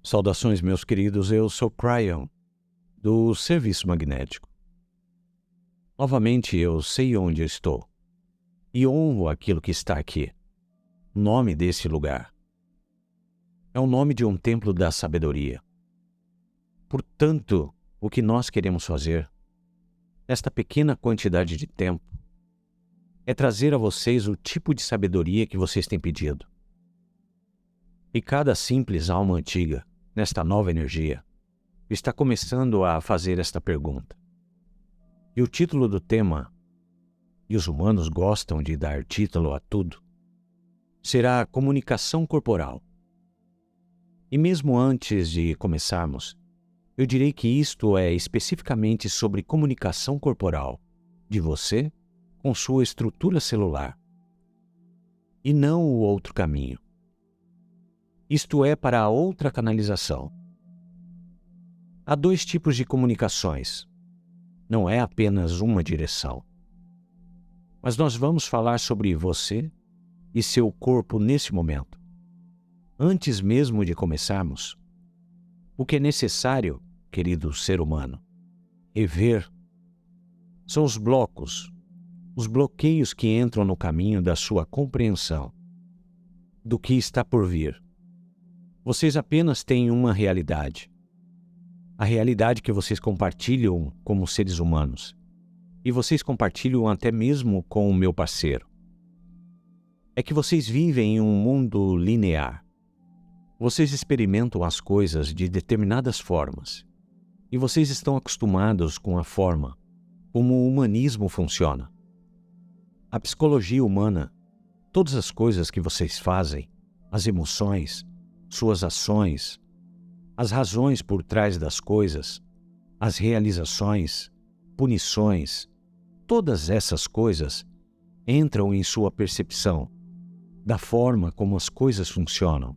Saudações, meus queridos, eu sou Cryon, do Serviço Magnético. Novamente eu sei onde estou e honro aquilo que está aqui. O nome desse lugar é o nome de um templo da sabedoria. Portanto, o que nós queremos fazer, nesta pequena quantidade de tempo, é trazer a vocês o tipo de sabedoria que vocês têm pedido. E cada simples alma antiga, nesta nova energia, está começando a fazer esta pergunta. E o título do tema, e os humanos gostam de dar título a tudo, será Comunicação Corporal. E mesmo antes de começarmos, eu direi que isto é especificamente sobre comunicação corporal de você com sua estrutura celular, e não o outro caminho. Isto é para a outra canalização. Há dois tipos de comunicações. Não é apenas uma direção. Mas nós vamos falar sobre você e seu corpo nesse momento. Antes mesmo de começarmos, o que é necessário, querido ser humano, rever são os blocos, os bloqueios que entram no caminho da sua compreensão do que está por vir. Vocês apenas têm uma realidade. A realidade que vocês compartilham como seres humanos. E vocês compartilham até mesmo com o meu parceiro. É que vocês vivem em um mundo linear. Vocês experimentam as coisas de determinadas formas. E vocês estão acostumados com a forma como o humanismo funciona. A psicologia humana, todas as coisas que vocês fazem, as emoções, suas ações, as razões por trás das coisas, as realizações, punições, todas essas coisas entram em sua percepção da forma como as coisas funcionam.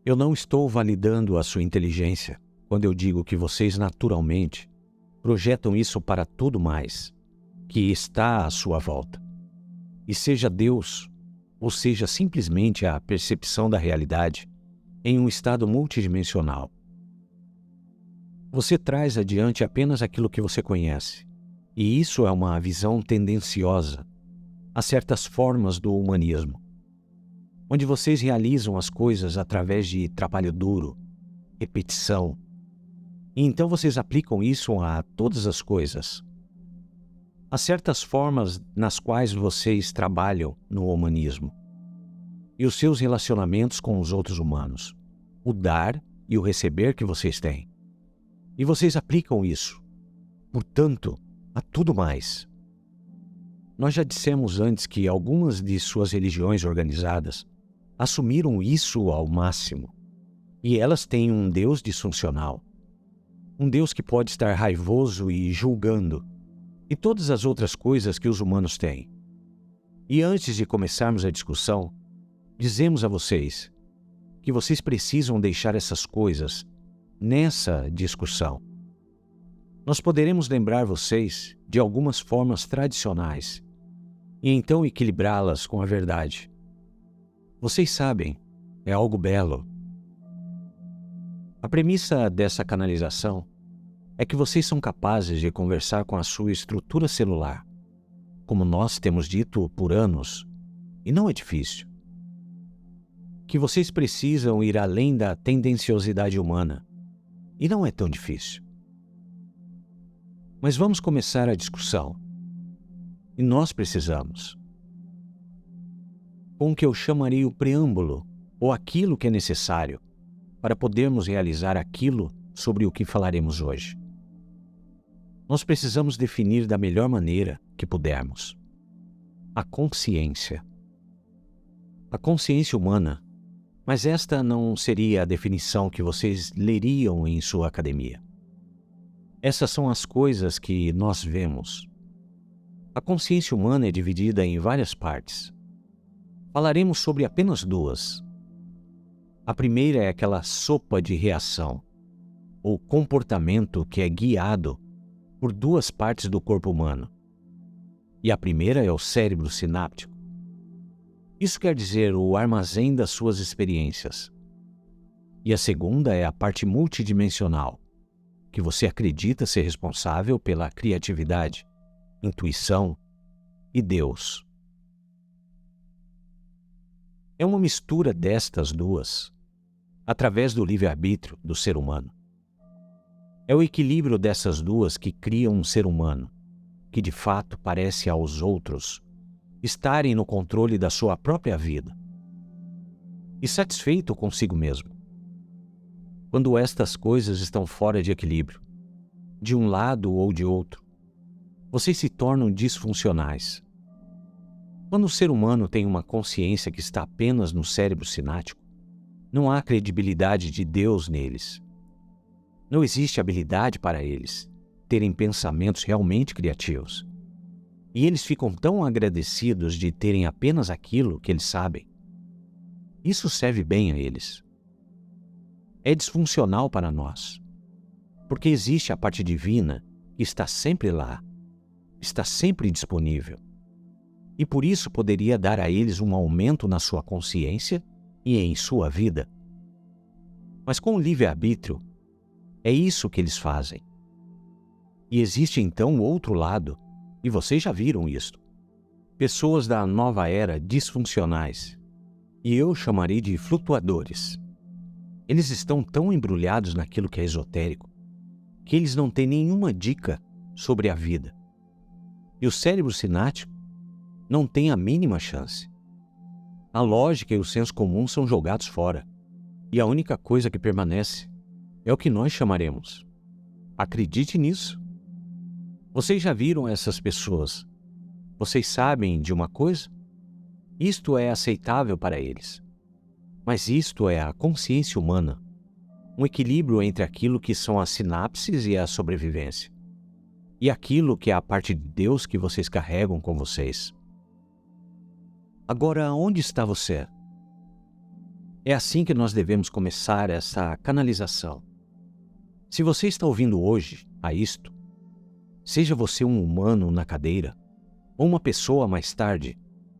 Eu não estou validando a sua inteligência quando eu digo que vocês naturalmente projetam isso para tudo mais que está à sua volta. E seja Deus, ou seja simplesmente a percepção da realidade em um estado multidimensional. Você traz adiante apenas aquilo que você conhece, e isso é uma visão tendenciosa a certas formas do humanismo, onde vocês realizam as coisas através de trabalho duro, repetição, e então vocês aplicam isso a todas as coisas. Há certas formas nas quais vocês trabalham no humanismo e os seus relacionamentos com os outros humanos, o dar e o receber que vocês têm. E vocês aplicam isso, portanto, a tudo mais. Nós já dissemos antes que algumas de suas religiões organizadas assumiram isso ao máximo, e elas têm um Deus disfuncional, um Deus que pode estar raivoso e julgando, e todas as outras coisas que os humanos têm. E antes de começarmos a discussão, dizemos a vocês que vocês precisam deixar essas coisas nessa discussão. Nós poderemos lembrar vocês de algumas formas tradicionais e então equilibrá-las com a verdade. Vocês sabem, é algo belo. A premissa dessa canalização é que vocês são capazes de conversar com a sua estrutura celular, como nós temos dito por anos, e não é difícil. Que vocês precisam ir além da tendenciosidade humana, e não é tão difícil. Mas vamos começar a discussão, e nós precisamos, com o que eu chamaria o preâmbulo, ou aquilo que é necessário, para podermos realizar aquilo sobre o que falaremos hoje. Nós precisamos definir da melhor maneira que pudermos. A consciência. A consciência humana, mas esta não seria a definição que vocês leriam em sua academia. Essas são as coisas que nós vemos. A consciência humana é dividida em várias partes. Falaremos sobre apenas duas. A primeira é aquela sopa de reação, ou comportamento que é guiado por duas partes do corpo humano. E a primeira é o cérebro sináptico. Isso quer dizer o armazém das suas experiências. E a segunda é a parte multidimensional, que você acredita ser responsável pela criatividade, intuição e Deus. É uma mistura destas duas, através do livre-arbítrio do ser humano. É o equilíbrio dessas duas que cria um ser humano, que de fato parece aos outros estarem no controle da sua própria vida e satisfeito consigo mesmo. Quando estas coisas estão fora de equilíbrio, de um lado ou de outro, vocês se tornam disfuncionais. Quando o ser humano tem uma consciência que está apenas no cérebro sináptico, não há credibilidade de Deus neles. Não existe habilidade para eles terem pensamentos realmente criativos. E eles ficam tão agradecidos de terem apenas aquilo que eles sabem. Isso serve bem a eles. É disfuncional para nós, porque existe a parte divina que está sempre lá, está sempre disponível. E por isso poderia dar a eles um aumento na sua consciência e em sua vida. Mas com o livre-arbítrio, é isso que eles fazem. E existe então o outro lado, e vocês já viram isso. Pessoas da nova era disfuncionais, e eu chamarei de flutuadores. Eles estão tão embrulhados naquilo que é esotérico, que eles não têm nenhuma dica sobre a vida. E o cérebro sináptico não tem a mínima chance. A lógica e o senso comum são jogados fora, e a única coisa que permanece é o que nós chamaremos. Acredite nisso. Vocês já viram essas pessoas? Vocês sabem de uma coisa? Isto é aceitável para eles. Mas isto é a consciência humana, um equilíbrio entre aquilo que são as sinapses e a sobrevivência, e aquilo que é a parte de Deus que vocês carregam com vocês. Agora, onde está você? É assim que nós devemos começar essa canalização. Se você está ouvindo hoje a isto, seja você um humano na cadeira, ou uma pessoa mais tarde,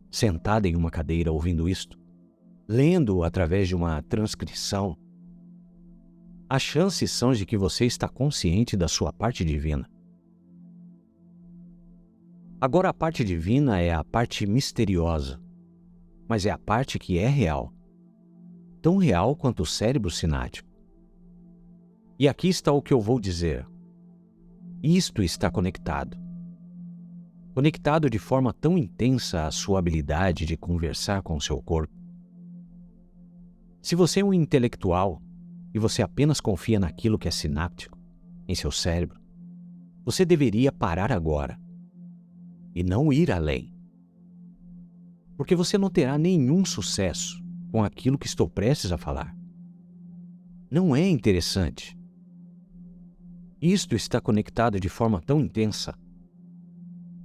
sentada em uma cadeira ouvindo isto, lendo através de uma transcrição, as chances são de que você está consciente da sua parte divina. Agora, a parte divina é a parte misteriosa, mas é a parte que é real, tão real quanto o cérebro sináptico. E aqui está o que eu vou dizer. Isto está conectado. Conectado de forma tão intensa à sua habilidade de conversar com o seu corpo. Se você é um intelectual e você apenas confia naquilo que é sináptico, em seu cérebro, você deveria parar agora e não ir além. Porque você não terá nenhum sucesso com aquilo que estou prestes a falar. Não é interessante. Isto está conectado de forma tão intensa.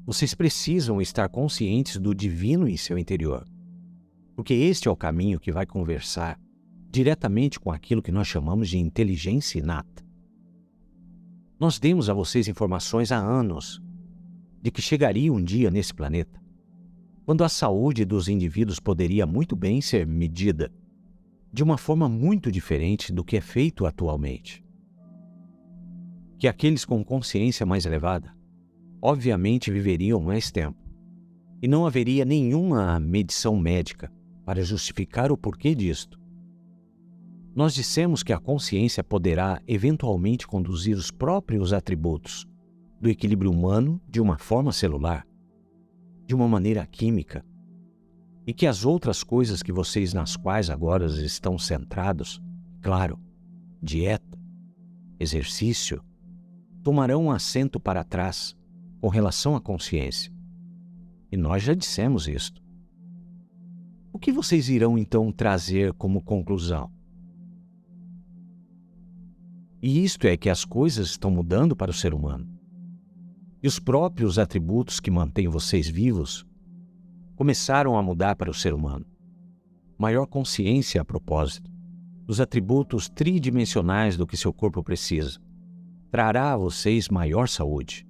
Vocês precisam estar conscientes do divino em seu interior, porque este é o caminho que vai conversar diretamente com aquilo que nós chamamos de inteligência inata. Nós demos a vocês informações há anos de que chegaria um dia nesse planeta quando a saúde dos indivíduos poderia muito bem ser medida de uma forma muito diferente do que é feito atualmente. Que aqueles com consciência mais elevada, obviamente, viveriam mais tempo, e não haveria nenhuma medição médica para justificar o porquê disto. Nós dissemos que a consciência poderá eventualmente conduzir os próprios atributos do equilíbrio humano de uma forma celular, de uma maneira química, e que as outras coisas que vocês nas quais agora estão centrados, claro, dieta, exercício, tomarão um assento para trás com relação à consciência. E nós já dissemos isto. O que vocês irão então trazer como conclusão? E isto é que as coisas estão mudando para o ser humano. E os próprios atributos que mantêm vocês vivos começaram a mudar para o ser humano. Maior consciência a propósito, dos atributos tridimensionais do que seu corpo precisa, trará a vocês maior saúde.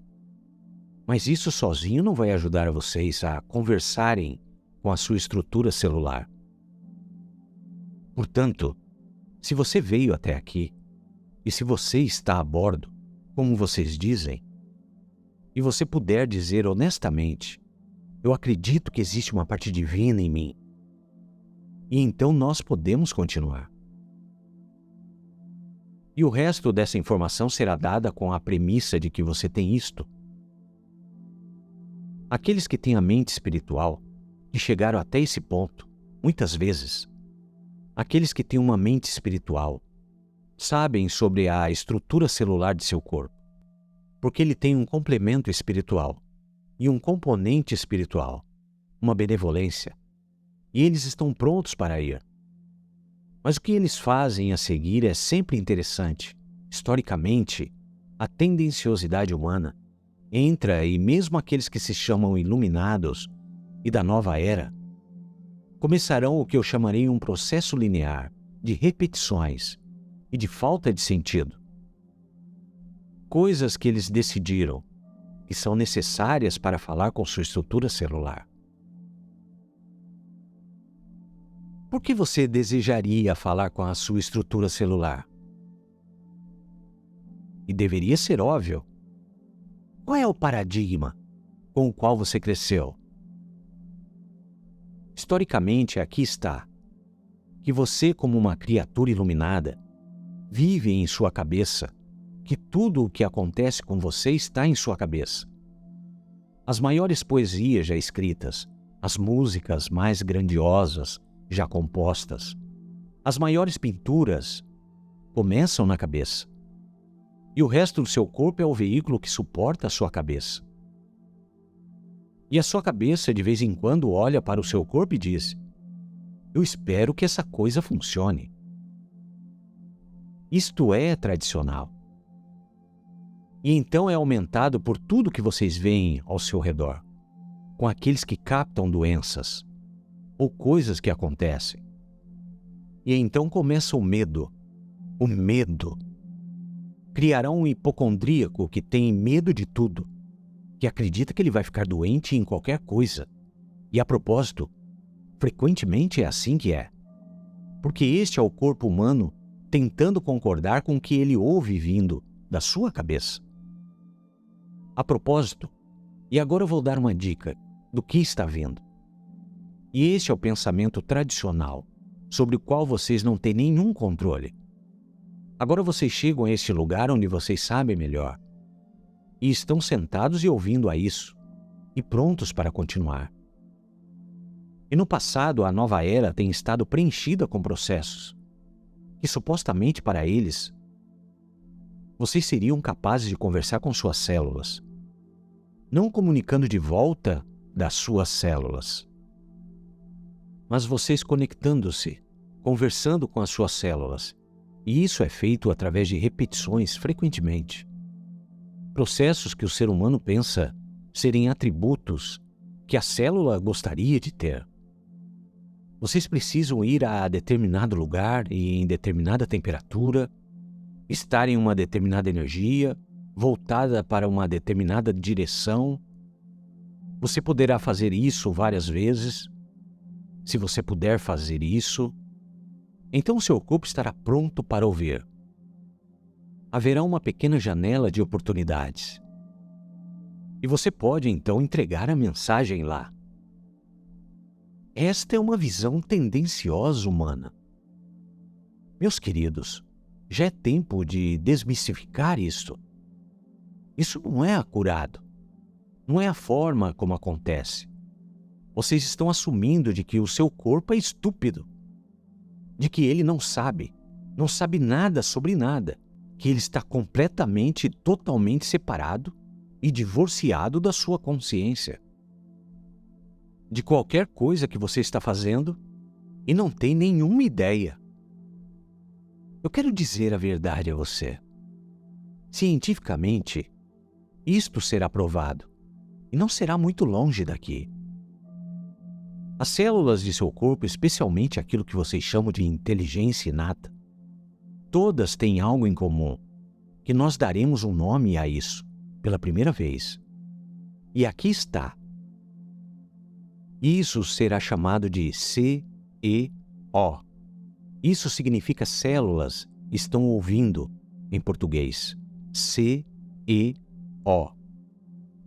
Mas isso sozinho não vai ajudar vocês a conversarem com a sua estrutura celular. Portanto, Se você veio até aqui, e se você está a bordo, como vocês dizem, e você puder dizer honestamente, eu acredito que existe uma parte divina em mim, e então nós podemos continuar. E o resto dessa informação será dada com a premissa de que você tem isto. Aqueles que têm a mente espiritual, que chegaram até esse ponto, muitas vezes, aqueles que têm uma mente espiritual, sabem sobre a estrutura celular de seu corpo, porque ele tem um complemento espiritual e um componente espiritual, uma benevolência, e eles estão prontos para ir. Mas o que eles fazem a seguir é sempre interessante. Historicamente, a tendenciosidade humana entra, e mesmo aqueles que se chamam iluminados e da nova era, começarão o que eu chamarei um processo linear de repetições e de falta de sentido. Coisas que eles decidiram que são necessárias para falar com sua estrutura celular. Por que você desejaria falar com a sua estrutura celular? E deveria ser óbvio. Qual é o paradigma com o qual você cresceu? Historicamente, aqui está, que você, como uma criatura iluminada, vive em sua cabeça, que tudo o que acontece com você está em sua cabeça. As maiores poesias já escritas, as músicas mais grandiosas já compostas, as maiores pinturas começam na cabeça. E o resto do seu corpo é o veículo que suporta a sua cabeça. E a sua cabeça, de vez em quando, olha para o seu corpo e diz: eu espero que essa coisa funcione. Isto é tradicional. E então é aumentado por tudo que vocês veem ao seu redor, com aqueles que captam doenças ou coisas que acontecem. E então começa o medo. O medo. Criará um hipocondríaco que tem medo de tudo, que acredita que ele vai ficar doente em qualquer coisa. E a propósito, frequentemente é assim que é. Porque este é o corpo humano tentando concordar com o que ele ouve vindo da sua cabeça. A propósito, e agora eu vou dar uma dica do que está vindo. E este é o pensamento tradicional, sobre o qual vocês não têm nenhum controle. Agora vocês chegam a este lugar onde vocês sabem melhor, e estão sentados e ouvindo a isso, e prontos para continuar. E no passado, a nova era tem estado preenchida com processos, que supostamente para eles, vocês seriam capazes de conversar com suas células, não comunicando de volta das suas células, mas vocês conectando-se, conversando com as suas células, e isso é feito através de repetições frequentemente. Processos que o ser humano pensa serem atributos que a célula gostaria de ter. Vocês precisam ir a determinado lugar e em determinada temperatura, estar em uma determinada energia, voltada para uma determinada direção. Você poderá fazer isso várias vezes. Se você puder fazer isso, então o seu corpo estará pronto para ouvir. Haverá uma pequena janela de oportunidades. E você pode então entregar a mensagem lá. Esta é uma visão tendenciosa humana. Meus queridos, já é tempo de desmistificar isto. Isso não é acurado. Não é a forma como acontece. Vocês estão assumindo de que o seu corpo é estúpido, de que ele não sabe nada sobre nada, que ele está completamente, totalmente separado e divorciado da sua consciência, de qualquer coisa que você está fazendo e não tem nenhuma ideia. Eu quero dizer a verdade a você. Cientificamente, isto será provado e não será muito longe daqui. As células de seu corpo, especialmente aquilo que vocês chamam de inteligência inata, todas têm algo em comum, que nós daremos um nome a isso, pela primeira vez. E aqui está. Isso será chamado de CEO. Isso significa células estão ouvindo, em português. C-E-O.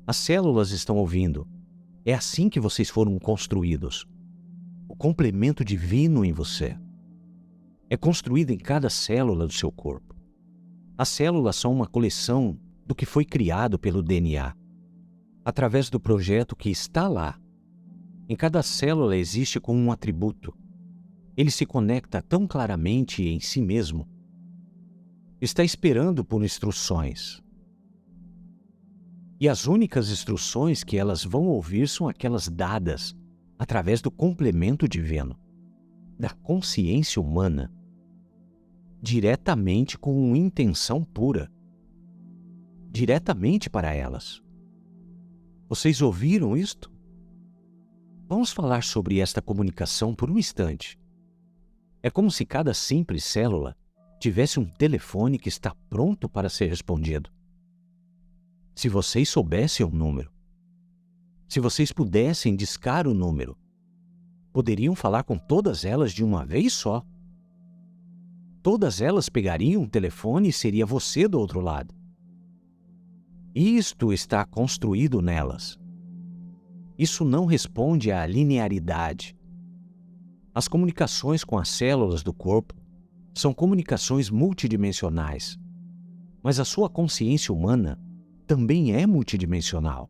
As células estão ouvindo. É assim que vocês foram construídos. O complemento divino em você é construído em cada célula do seu corpo. As células são uma coleção do que foi criado pelo DNA, através do projeto que está lá. Em cada célula existe como um atributo. Ele se conecta tão claramente em si mesmo. Está esperando por instruções. E as únicas instruções que elas vão ouvir são aquelas dadas através do complemento divino, da consciência humana, diretamente com intenção pura, diretamente para elas. Vocês ouviram isto? Vamos falar sobre esta comunicação por um instante. É como se cada simples célula tivesse um telefone que está pronto para ser respondido. Se vocês soubessem o número, se vocês pudessem discar o número, poderiam falar com todas elas de uma vez só. Todas elas pegariam o telefone e seria você do outro lado. Isto está construído nelas. Isso não responde à linearidade. As comunicações com as células do corpo são comunicações multidimensionais, mas a sua consciência humana também é multidimensional.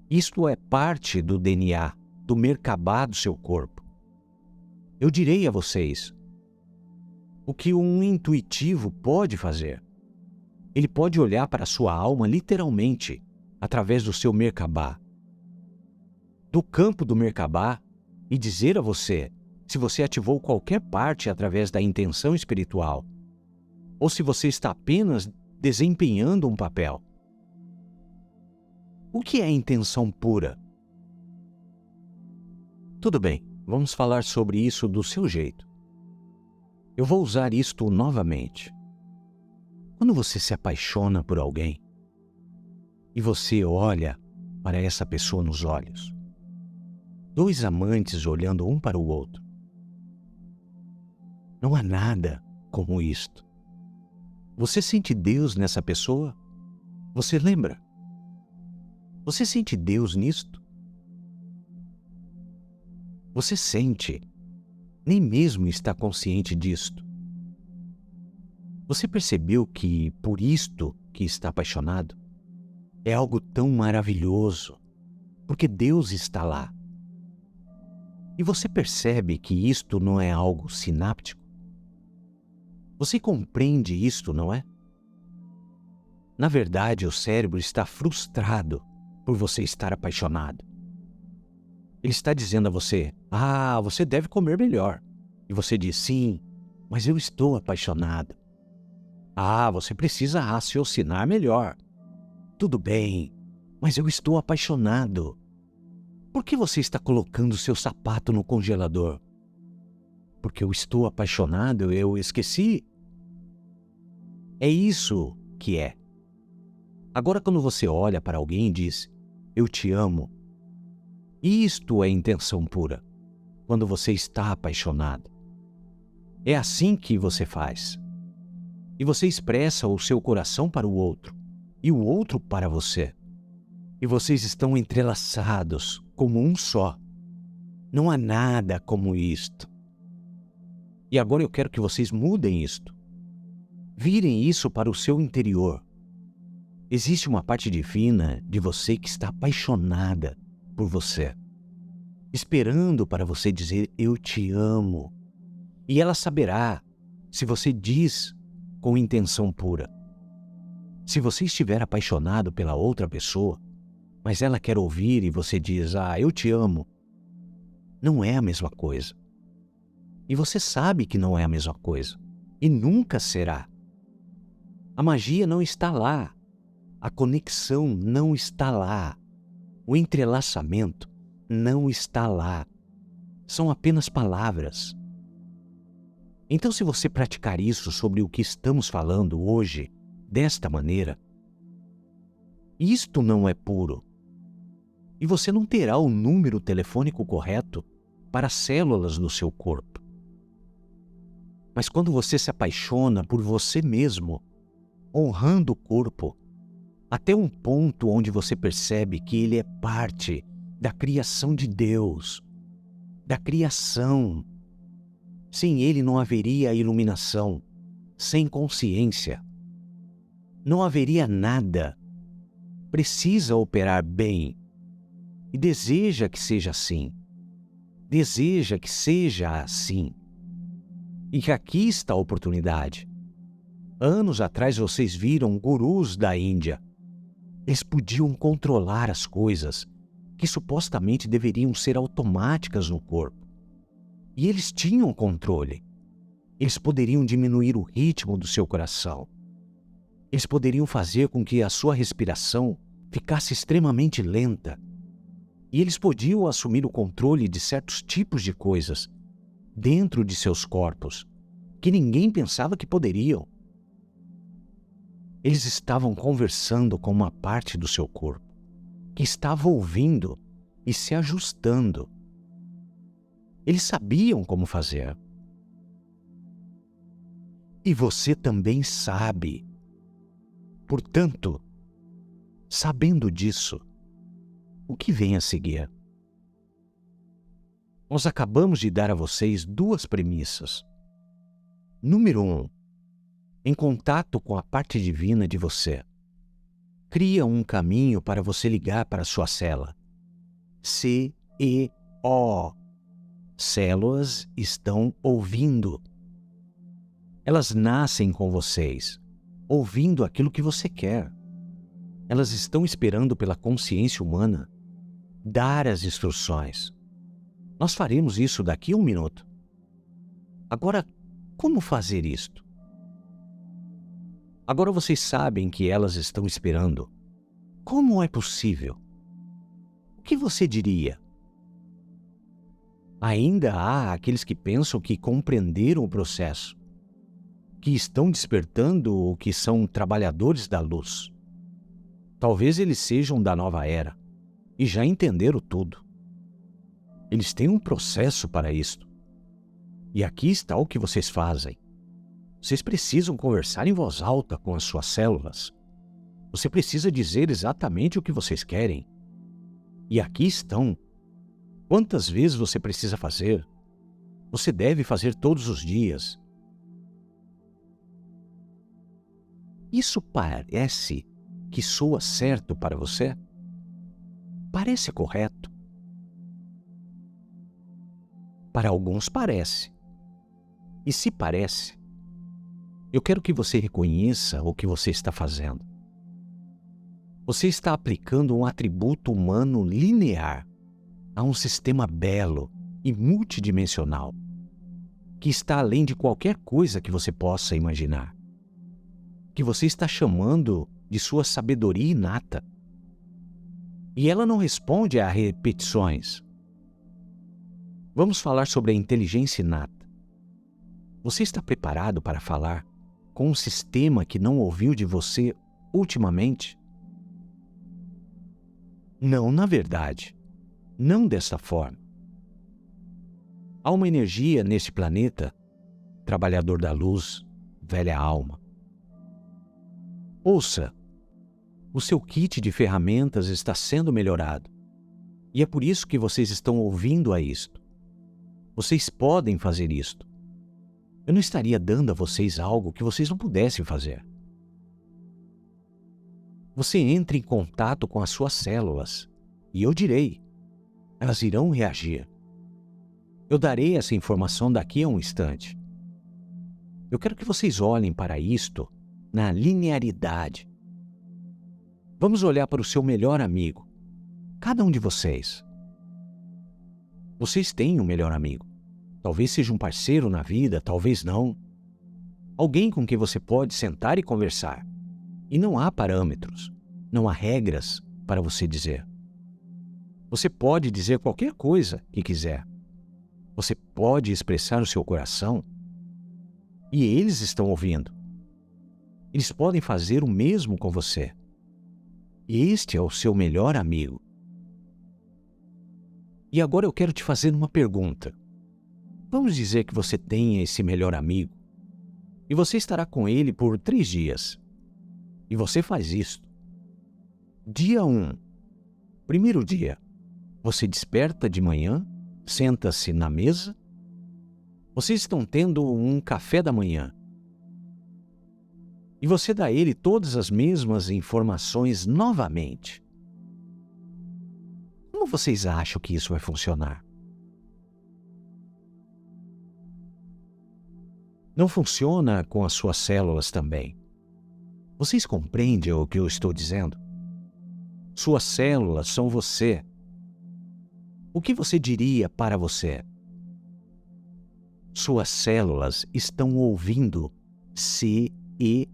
Isto é parte do DNA, do Merkabah do seu corpo. Eu direi a vocês o que um intuitivo pode fazer. Ele pode olhar para a sua alma literalmente, através do seu Merkabah, do campo do Merkabah, e dizer a você se você ativou qualquer parte através da intenção espiritual, ou se você está apenas desempenhando um papel. O que é intenção pura? Tudo bem, vamos falar sobre isso do seu jeito. Eu vou usar isto novamente. Quando você se apaixona por alguém e você olha para essa pessoa nos olhos, dois amantes olhando um para o outro, não há nada como isto. Você sente Deus nessa pessoa? Você lembra? Você sente Deus nisto? Você sente, nem mesmo está consciente disto. Você percebeu que por isto que está apaixonado é algo tão maravilhoso, porque Deus está lá. E você percebe que isto não é algo sináptico? Você compreende isto, não é? Na verdade, o cérebro está frustrado por você estar apaixonado. Ele está dizendo a você, você deve comer melhor. E você diz, sim, mas eu estou apaixonado. Você precisa raciocinar melhor. Tudo bem, mas eu estou apaixonado. Por que você está colocando seu sapato no congelador? Porque eu estou apaixonado, eu esqueci. É isso que é. Agora, quando você olha para alguém e diz, eu te amo, isto é intenção pura, quando você está apaixonado. É assim que você faz. E você expressa o seu coração para o outro, e o outro para você. E vocês estão entrelaçados como um só. Não há nada como isto. E agora eu quero que vocês mudem isto. Virem isso para o seu interior. Existe uma parte divina de você que está apaixonada por você, esperando para você dizer, eu te amo. E ela saberá se você diz com intenção pura. Se você estiver apaixonado pela outra pessoa, mas ela quer ouvir e você diz, eu te amo, não é a mesma coisa. E você sabe que não é a mesma coisa. E nunca será. A magia não está lá. A conexão não está lá. O entrelaçamento não está lá. São apenas palavras. Então, se você praticar isso sobre o que estamos falando hoje, desta maneira, isto não é puro. E você não terá o número telefônico correto para as células do seu corpo. Mas quando você se apaixona por você mesmo, honrando o corpo, até um ponto onde você percebe que ele é parte da criação de Deus, da criação. Sem ele não haveria iluminação, sem consciência. Não haveria nada. Precisa operar bem e deseja que seja assim. Deseja que seja assim. E que aqui está a oportunidade. Anos atrás vocês viram gurus da Índia. Eles podiam controlar as coisas que supostamente deveriam ser automáticas no corpo. E eles tinham controle. Eles poderiam diminuir o ritmo do seu coração. Eles poderiam fazer com que a sua respiração ficasse extremamente lenta. E eles podiam assumir o controle de certos tipos de coisas dentro de seus corpos que ninguém pensava que poderiam. Eles estavam conversando com uma parte do seu corpo que estava ouvindo e se ajustando. Eles sabiam como fazer. E você também sabe. Portanto, sabendo disso, o que vem a seguir? Nós acabamos de dar a vocês duas premissas. Número 1. Em contato com a parte divina de você. Cria um caminho para você ligar para a sua célula. CEO. Células estão ouvindo. Elas nascem com vocês, ouvindo aquilo que você quer. Elas estão esperando pela consciência humana dar as instruções. Nós faremos isso daqui a 1 minuto. Agora, como fazer isto? Agora vocês sabem que elas estão esperando. Como é possível? O que você diria? Ainda há aqueles que pensam que compreenderam o processo, que estão despertando ou que são trabalhadores da luz. Talvez eles sejam da nova era e já entenderam tudo. Eles têm um processo para isto. E aqui está o que vocês fazem. Vocês precisam conversar em voz alta com as suas células. Você precisa dizer exatamente o que vocês querem. E aqui estão. Quantas vezes você precisa fazer? Você deve fazer todos os dias. Isso parece que soa certo para você? Parece correto? Para alguns parece. E se parece, eu quero que você reconheça o que você está fazendo. Você está aplicando um atributo humano linear a um sistema belo e multidimensional, que está além de qualquer coisa que você possa imaginar, que você está chamando de sua sabedoria inata. E ela não responde a repetições. Vamos falar sobre a inteligência inata. Você está preparado para falar com um sistema que não ouviu de você ultimamente? Não, na verdade. Não dessa forma. Há uma energia neste planeta, trabalhador da luz, velha alma. Ouça, o seu kit de ferramentas está sendo melhorado. E é por isso que vocês estão ouvindo a isto. Vocês podem fazer isto. Eu não estaria dando a vocês algo que vocês não pudessem fazer. Você entra em contato com as suas células, e eu direi, elas irão reagir. Eu darei essa informação daqui a um instante. Eu quero que vocês olhem para isto na linearidade. Vamos olhar para o seu melhor amigo, cada um de vocês. Vocês têm um melhor amigo. Talvez seja um parceiro na vida, talvez não. Alguém com quem você pode sentar e conversar. E não há parâmetros, não há regras para você dizer. Você pode dizer qualquer coisa que quiser. Você pode expressar o seu coração. E eles estão ouvindo. Eles podem fazer o mesmo com você. Este é o seu melhor amigo. E agora eu quero te fazer uma pergunta. Vamos dizer que você tenha esse melhor amigo E você estará com ele por 3 dias. E você faz isso. Dia 1. Primeiro dia. Você desperta de manhã, senta-se na mesa. Vocês estão tendo um café da manhã. E você dá a ele todas as mesmas informações novamente. Como vocês acham que isso vai funcionar? Não funciona com as suas células também. Vocês compreendem o que eu estou dizendo? Suas células são você. O que você diria para você? Suas células estão ouvindo CEO.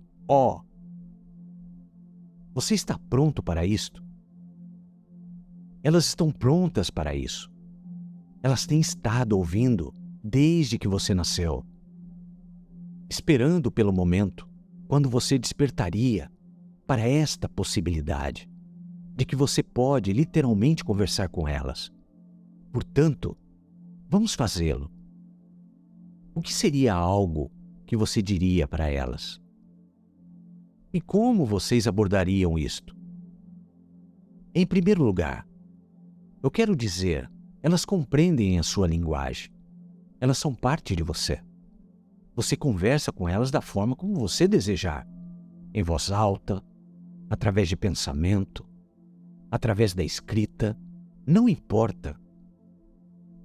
Você está pronto para isto? Elas estão prontas para isso. Elas têm estado ouvindo desde que você nasceu, esperando pelo momento quando você despertaria para esta possibilidade de que você pode literalmente conversar com elas. Portanto, vamos fazê-lo. O que seria algo que você diria para elas? E como vocês abordariam isto? Em primeiro lugar, eu quero dizer, elas compreendem a sua linguagem. Elas são parte de você. Você conversa com elas da forma como você desejar. Em voz alta, através de pensamento, através da escrita, não importa.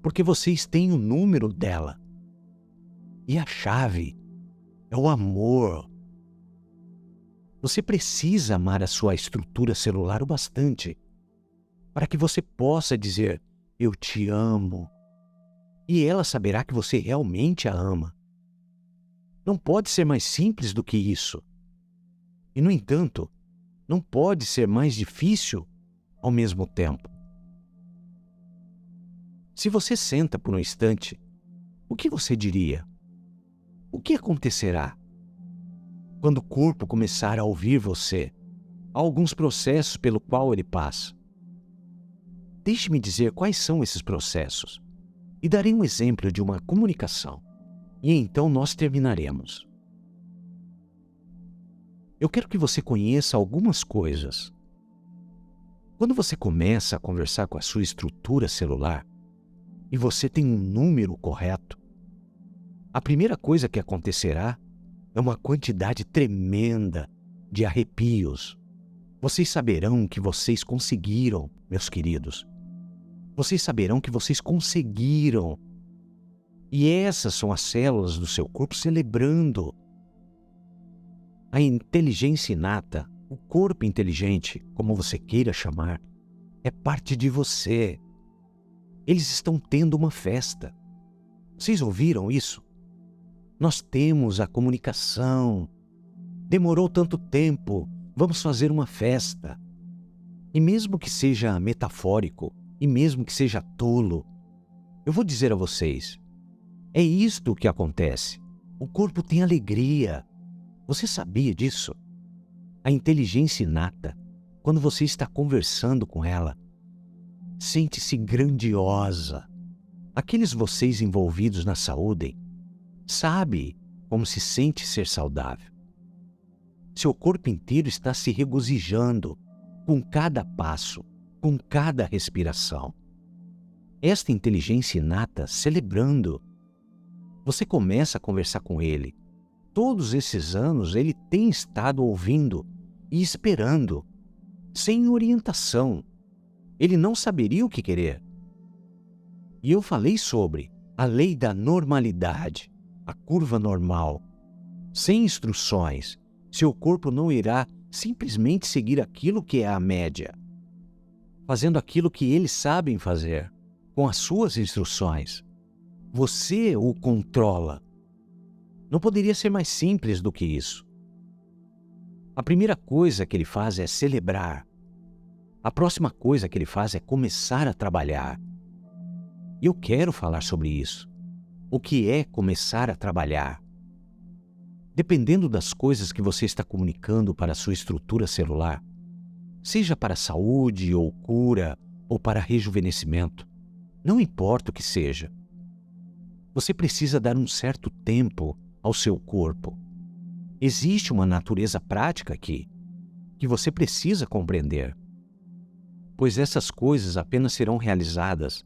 Porque vocês têm o número dela. E a chave é o amor. Você precisa amar a sua estrutura celular o bastante para que você possa dizer, eu te amo. E ela saberá que você realmente a ama. Não pode ser mais simples do que isso. E, no entanto, não pode ser mais difícil ao mesmo tempo. Se você senta por um instante, o que você diria? O que acontecerá? Quando o corpo começar a ouvir você, há alguns processos pelo qual ele passa. Deixe-me dizer quais são esses processos e darei um exemplo de uma comunicação. E então nós terminaremos. Eu quero que você conheça algumas coisas. Quando você começa a conversar com a sua estrutura celular e você tem um número correto, a primeira coisa que acontecerá é uma quantidade tremenda de arrepios. Vocês saberão que vocês conseguiram, meus queridos. Vocês saberão que vocês conseguiram. E essas são as células do seu corpo celebrando. A inteligência inata, o corpo inteligente, como você queira chamar, é parte de você. Eles estão tendo uma festa. Vocês ouviram isso? Nós temos a comunicação. Demorou tanto tempo. Vamos fazer uma festa. E mesmo que seja metafórico, e mesmo que seja tolo, eu vou dizer a vocês, é isto que acontece. O corpo tem alegria. Você sabia disso? A inteligência inata, quando você está conversando com ela, sente-se grandiosa. Aqueles vocês envolvidos na saúde, sabe como se sente ser saudável. Seu corpo inteiro está se regozijando com cada passo, com cada respiração. Esta inteligência inata celebrando. Você começa a conversar com ele. Todos esses anos ele tem estado ouvindo e esperando, sem orientação. Ele não saberia o que querer. E eu falei sobre a lei da normalidade, a curva normal. Sem instruções, seu corpo não irá simplesmente seguir aquilo que é a média, fazendo aquilo que eles sabem fazer, com as suas instruções. Você o controla. Não poderia ser mais simples do que isso. A primeira coisa que ele faz é celebrar. A próxima coisa que ele faz é começar a trabalhar. E eu quero falar sobre isso. O que é começar a trabalhar? Dependendo das coisas que você está comunicando para a sua estrutura celular, seja para saúde ou cura ou para rejuvenescimento, não importa o que seja, você precisa dar um certo tempo ao seu corpo. Existe uma natureza prática aqui que você precisa compreender, pois essas coisas apenas serão realizadas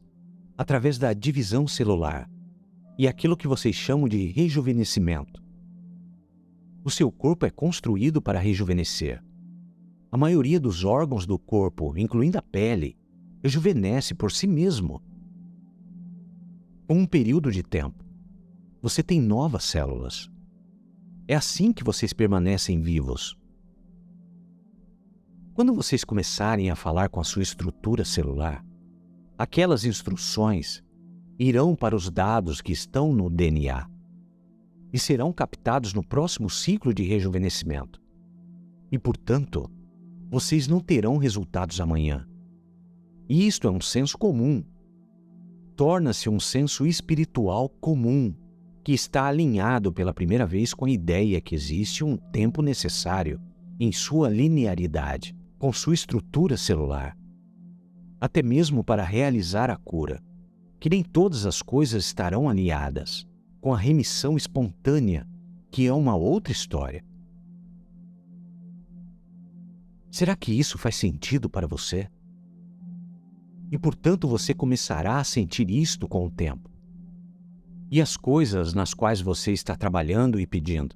através da divisão celular e aquilo que vocês chamam de rejuvenescimento. O seu corpo é construído para rejuvenescer. A maioria dos órgãos do corpo, incluindo a pele, rejuvenesce por si mesmo. Com um período de tempo, você tem novas células. É assim que vocês permanecem vivos. Quando vocês começarem a falar com a sua estrutura celular, aquelas instruções irão para os dados que estão no DNA e serão captados no próximo ciclo de rejuvenescimento. E, portanto, vocês não terão resultados amanhã. E isto é um senso comum. Torna-se um senso espiritual comum, que está alinhado pela primeira vez com a ideia que existe um tempo necessário em sua linearidade, com sua estrutura celular, até mesmo para realizar a cura, que nem todas as coisas estarão alinhadas com a remissão espontânea, que é uma outra história. Será que isso faz sentido para você? E, portanto, você começará a sentir isto com o tempo. E as coisas nas quais você está trabalhando e pedindo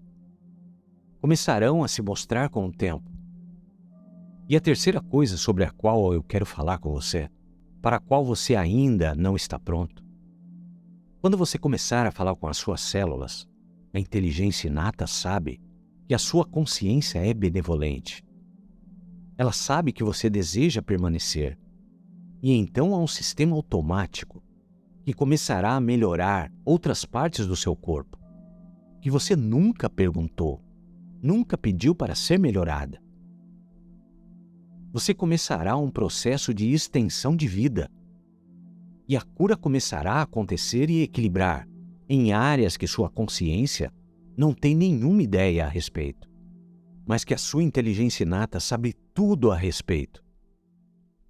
começarão a se mostrar com o tempo. E a terceira coisa sobre a qual eu quero falar com você, para a qual você ainda não está pronto. Quando você começar a falar com as suas células, a inteligência inata sabe que a sua consciência é benevolente. Ela sabe que você deseja permanecer. E então há um sistema automático que começará a melhorar outras partes do seu corpo, que você nunca perguntou, nunca pediu para ser melhorada. Você começará um processo de extensão de vida. E a cura começará a acontecer e equilibrar em áreas que sua consciência não tem nenhuma ideia a respeito, mas que a sua inteligência inata sabe tudo a respeito.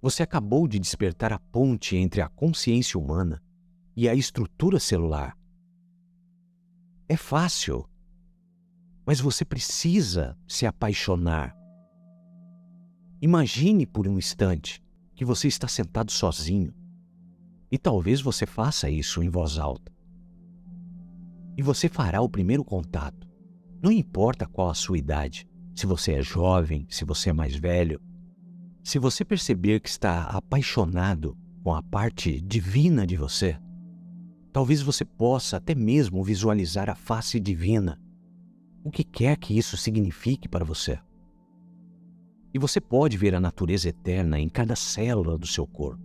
Você acabou de despertar a ponte entre a consciência humana e a estrutura celular. É fácil, mas você precisa se apaixonar. Imagine por um instante que você está sentado sozinho, e talvez você faça isso em voz alta. E você fará o primeiro contato. Não importa qual a sua idade, se você é jovem, se você é mais velho. Se você perceber que está apaixonado com a parte divina de você, talvez você possa até mesmo visualizar a face divina, o que quer que isso signifique para você. E você pode ver a natureza eterna em cada célula do seu corpo.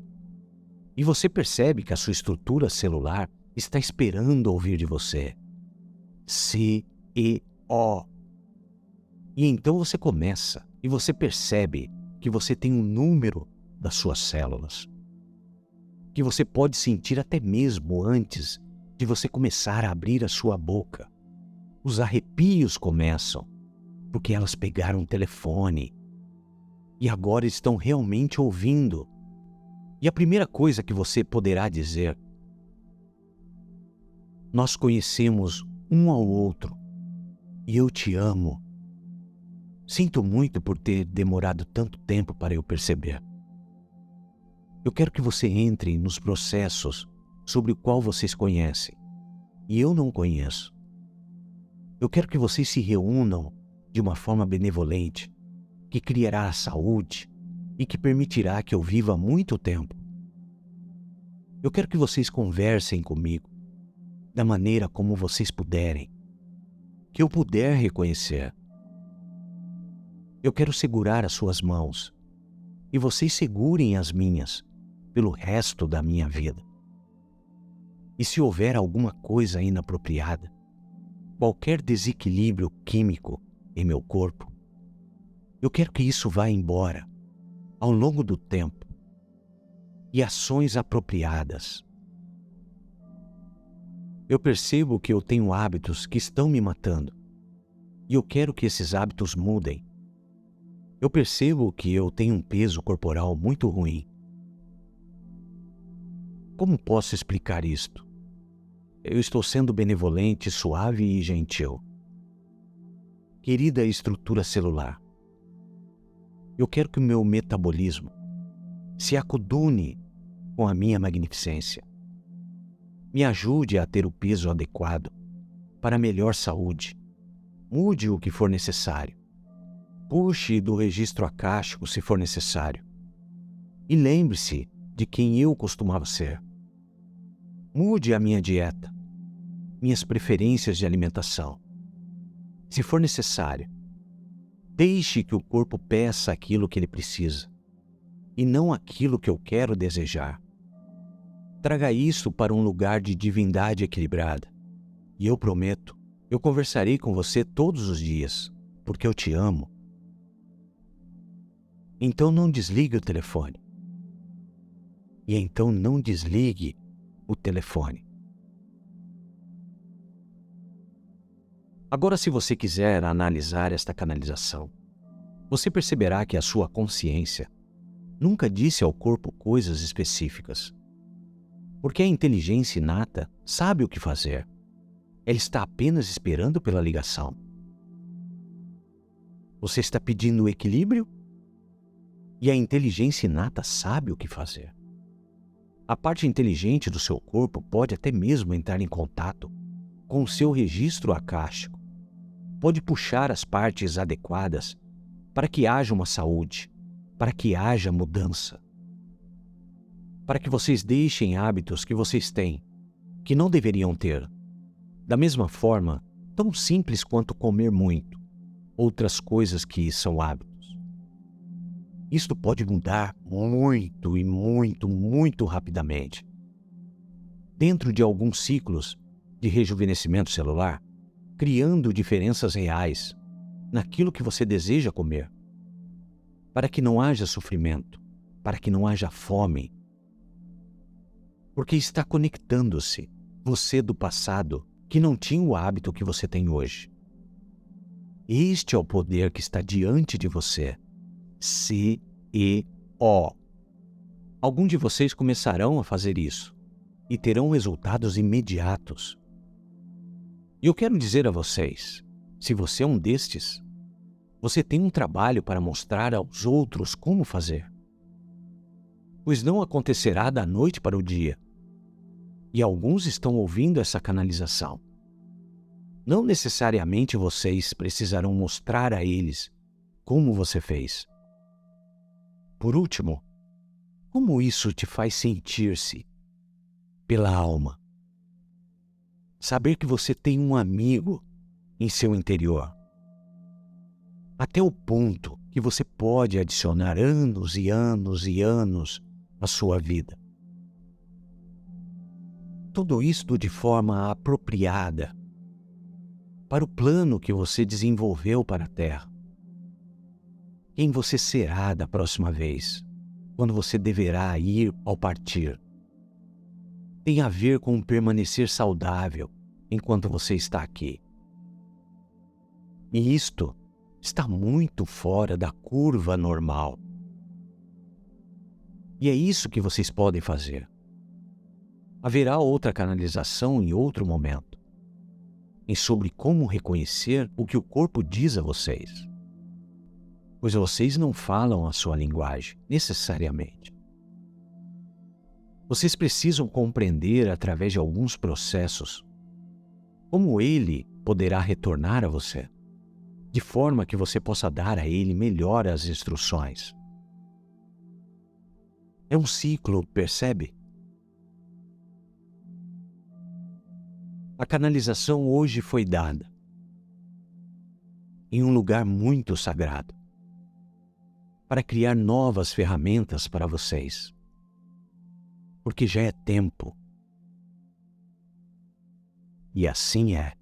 E você percebe que a sua estrutura celular está esperando ouvir de você. C-E-O. E então você começa e você percebe que você tem um número das suas células, que você pode sentir até mesmo antes de você começar a abrir a sua boca. Os arrepios começam, porque elas pegaram o telefone e agora estão realmente ouvindo. E a primeira coisa que você poderá dizer: nós conhecemos um ao outro e eu te amo. Sinto muito por ter demorado tanto tempo para eu perceber. Eu quero que você entre nos processos sobre o qual vocês conhecem e eu não conheço. Eu quero que vocês se reúnam de uma forma benevolente, que criará a saúde e que permitirá que eu viva muito tempo. Eu quero que vocês conversem comigo da maneira como vocês puderem, que eu puder reconhecer. Eu quero segurar as suas mãos e vocês segurem as minhas pelo resto da minha vida. E se houver alguma coisa inapropriada, qualquer desequilíbrio químico em meu corpo, eu quero que isso vá embora ao longo do tempo e ações apropriadas. Eu percebo que eu tenho hábitos que estão me matando e eu quero que esses hábitos mudem. Eu percebo que eu tenho um peso corporal muito ruim. Como posso explicar isto? Eu estou sendo benevolente, suave e gentil. Querida estrutura celular, eu quero que o meu metabolismo se acodune com a minha magnificência. Me ajude a ter o peso adequado para melhor saúde. Mude o que for necessário. Puxe do registro acástico se for necessário. E lembre-se de quem eu costumava ser. Mude a minha dieta, minhas preferências de alimentação. Se for necessário, deixe que o corpo peça aquilo que ele precisa, e não aquilo que eu quero desejar. Traga isso para um lugar de divindade equilibrada, e eu prometo, eu conversarei com você todos os dias, porque eu te amo. Então não desligue o telefone. E então não desligue o telefone. Agora, se você quiser analisar esta canalização, você perceberá que a sua consciência nunca disse ao corpo coisas específicas. Porque a inteligência inata sabe o que fazer. Ela está apenas esperando pela ligação. Você está pedindo equilíbrio? E a inteligência inata sabe o que fazer. A parte inteligente do seu corpo pode até mesmo entrar em contato com o seu registro acástico. Pode puxar as partes adequadas para que haja uma saúde, para que haja mudança. Para que vocês deixem hábitos que vocês têm, que não deveriam ter. Da mesma forma, tão simples quanto comer muito, outras coisas que são hábitos. Isto pode mudar muito e muito rapidamente. Dentro de alguns ciclos de rejuvenescimento celular, criando diferenças reais naquilo que você deseja comer, para que não haja sofrimento, para que não haja fome, porque está conectando-se você do passado que não tinha o hábito que você tem hoje. Este é o poder que está diante de você. CEO. Alguns de vocês começarão a fazer isso e terão resultados imediatos. E eu quero dizer a vocês, se você é um destes, você tem um trabalho para mostrar aos outros como fazer. Pois não acontecerá da noite para o dia. E alguns estão ouvindo essa canalização. Não necessariamente vocês precisarão mostrar a eles como você fez. Por último, como isso te faz sentir-se pela alma? Saber que você tem um amigo em seu interior. Até o ponto que você pode adicionar anos e anos e anos à sua vida. Tudo isto de forma apropriada para o plano que você desenvolveu para a Terra. Quem você será da próxima vez, quando você deverá ir ao partir. Tem a ver com permanecer saudável enquanto você está aqui. E isto está muito fora da curva normal. E é isso que vocês podem fazer. Haverá outra canalização em outro momento, sobre como reconhecer o que o corpo diz a vocês. Pois vocês não falam a sua linguagem, necessariamente. Vocês precisam compreender através de alguns processos como ele poderá retornar a você, de forma que você possa dar a ele melhor as instruções. É um ciclo, percebe? A canalização hoje foi dada em um lugar muito sagrado para criar novas ferramentas para vocês. Porque já é tempo. E assim é.